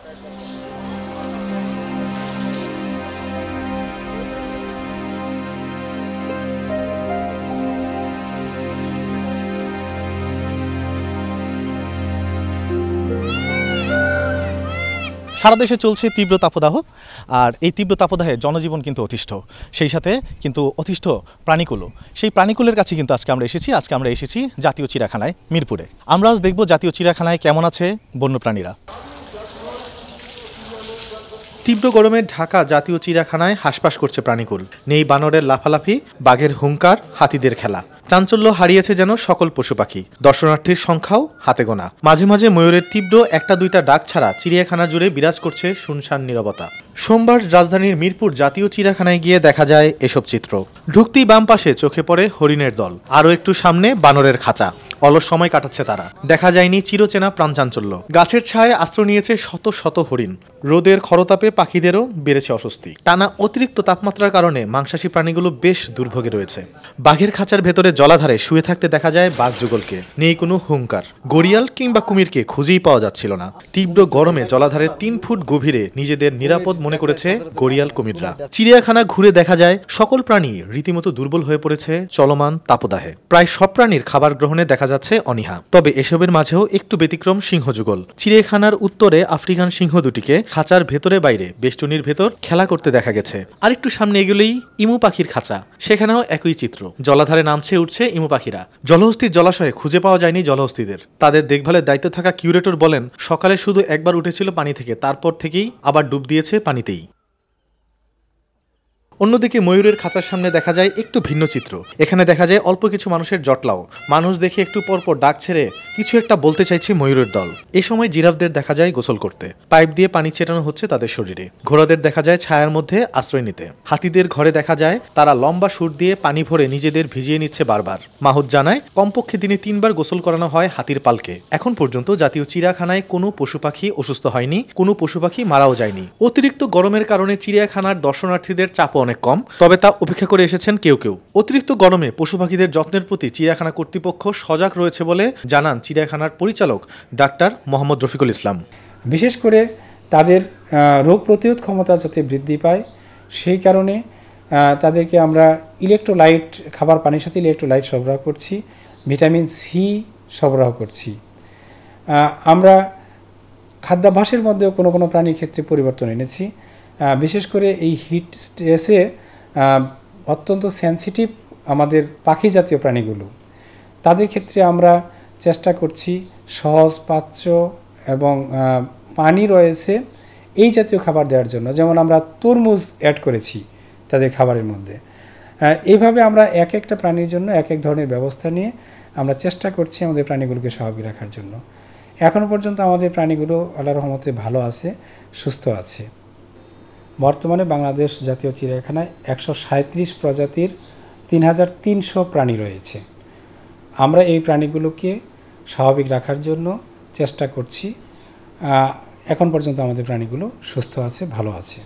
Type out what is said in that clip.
সারা দেশে চলছে তীব্র তাপদাহ, আর এই তীব্র তাপদাহে জনজীবন কিন্তু অতিষ্ঠ, সেই সাথে কিন্তু অতিষ্ঠ প্রাণীকুলও। সেই প্রাণীকুলের কাছে কিন্তু আজকে আমরা এসেছি জাতীয় চিড়িয়াখানায় মিরপুরে। আমরা আজ দেখব জাতীয় চিড়িয়াখানায় কেমন আছে বন্যপ্রাণীরা। তীব্র গরমে ঢাকা জাতীয় চিড়িয়াখানায় হাঁসফাঁস করছে প্রাণীকুল। নেই বানরের লাফালাফি, বাঘের হুঙ্কার, হাতিদের খেলা। চাঞ্চল্য হারিয়েছে যেন সকল পশু পাখি। দর্শনার্থীর সংখ্যাও হাতে গোনা। মাঝে মাঝে ময়ূরের তীব্র একটা দুইটা ডাক ছাড়া চিড়িয়াখানা জুড়ে বিরাজ করছে শুনশান নীরবতা। সোমবার রাজধানীর মিরপুর জাতীয় চিড়িয়াখানায় গিয়ে দেখা যায় এসব চিত্র। ঢুকতেই বাম পাশে চোখে পড়ে হরিণের দল, আরও একটু সামনে বানরের খাঁচা। অলস সময় কাটাচ্ছে তারা। দেখা যায়নি চিরচেনা প্রাণচাঞ্চল্য। গাছের ছায়ায় আশ্রয় নিয়েছে শত শত হরিণ। রোদের খরতাপে পাখিদেরও বেড়েছে অস্বস্তি। টানা অতিরিক্ত তাপমাত্রার কারণে মাংসাশী প্রাণীগুলো বেশ দুর্ভোগে রয়েছে। বাঘের খাঁচার ভেতরে জলাধারে শুয়ে থাকতে দেখা যায় বাঘ যুগলকে। নেই কোনো হুঙ্কার। গড়িয়াল কিংবা কুমিরকে খুঁজেই পাওয়া যাচ্ছিল না। তীব্র গরমে জলাধারে 3 ফুট গভীরে নিজেদের নিরাপদ মনে করেছে গড়িয়াল কুমিররা। চিড়িয়াখানা ঘুরে দেখা যায় সকল প্রাণী রীতিমতো দুর্বল হয়ে পড়েছে চলমান তাপদাহে। প্রায় সব প্রাণীর খাবার গ্রহণে দেখা যাচ্ছে অনীহা। তবে এসবের মাঝেও একটু ব্যতিক্রম সিংহযুগল। চিড়িয়াখানার উত্তরে আফ্রিকান সিংহ দুটিকে খাঁচার ভেতরে বাইরে বেষ্টনীর ভেতর খেলা করতে দেখা গেছে। আর একটু সামনে এগুলোই ইমু পাখির খাঁচা, সেখানেও একই চিত্র। জলাধারে নামছে উঠছে ইমু পাখিরা। জলহস্তির জলাশয়ে খুঁজে পাওয়া যায়নি জলহস্তিদের। তাদের দেখভালের দায়িত্বে থাকা কিউরেটর বলেন, সকালে শুধু একবার উঠেছিল পানি থেকে, তারপর থেকেই আবার ডুব দিয়েছে পানিতেই। অন্যদিকে ময়ূরের খাঁচার সামনে দেখা যায় একটু ভিন্ন চিত্র। এখানে দেখা যায় অল্প কিছু মানুষের জটলাও। মানুষ দেখে একটু পরপর ডাক ছেড়ে কিছু একটা বলতে চাইছে ময়ূরের দল। এই সময় জিরাফদের দেখা যায় গোসল করতে। পাইপ দিয়ে পানি ছেটানো হচ্ছে তাদের শরীরে। ঘোড়াদের দেখা যায় ছায়ার মধ্যে আশ্রয় নিতে। হাতিদের ঘরে দেখা যায় তারা লম্বা সুর দিয়ে পানি ভরে নিজেদের ভিজিয়ে নিচ্ছে বারবার। মাহুদ জানায়, কমপক্ষে দিনে 3 বার গোসল করানো হয় হাতির পালকে। এখন পর্যন্ত জাতীয় চিড়িয়াখানায় কোনো পশু পাখি অসুস্থ হয়নি, কোনো পশু পাখি মারাও যায়নি। অতিরিক্ত গরমের কারণে চিড়িয়াখানার দর্শনার্থীদের চাপ অনেক কম, তবে তা উপেক্ষা করে এসেছেন কেউ কেউ। অতিরিক্ত গরমে পশু পাখিদের যত্নের প্রতি চিড়িয়াখানা কর্তৃপক্ষ সজাগ রয়েছে বলে জানান চিড়িয়াখানার পরিচালক ডাক্তার মোহাম্মদ রফিকুল ইসলাম। বিশেষ করে তাদের রোগ প্রতিরোধ ক্ষমতা যাতে বৃদ্ধি পায়, সেই কারণে তাদেরকে আমরা ইলেকট্রোলাইট, খাবার পানির সাথে ইলেকট্রোলাইট সরবরাহ করছি, ভিটামিন সি সরবরাহ করছি। আমরা খাদ্যাভ্যাসের মধ্যেও কোনো কোনো প্রাণীর ক্ষেত্রে পরিবর্তন এনেছি। বিশেষ করে এই হিট স্ট্রেসে অত্যন্ত সেন্সিটিভ আমাদের পাখি জাতীয় প্রাণীগুলো, তাদের ক্ষেত্রে আমরা চেষ্টা করছি সহজ পাচ্য এবং পানি রয়েছে এই জাতীয় খাবার দেওয়ার জন্য। যেমন আমরা তরমুজ অ্যাড করেছি তাদের খাবারের মধ্যে। এইভাবে আমরা এক একটা প্রাণীর জন্য এক এক ধরনের ব্যবস্থা নিয়ে আমরা চেষ্টা করছি আমাদের প্রাণীগুলোকে স্বাভাবিক রাখার জন্য। এখনও পর্যন্ত আমাদের প্রাণীগুলো আল্লাহর রহমতে ভালো আছে, সুস্থ আছে। বর্তমানে বাংলাদেশ জাতীয় চিড়িয়াখানায় 137 প্রজাতির 3300 প্রাণী রয়েছে। আমরা এই প্রাণীগুলোকে স্বাভাবিক রাখার জন্য চেষ্টা করছি। এখন পর্যন্ত আমাদের প্রাণীগুলো সুস্থ আছে, ভালো আছে।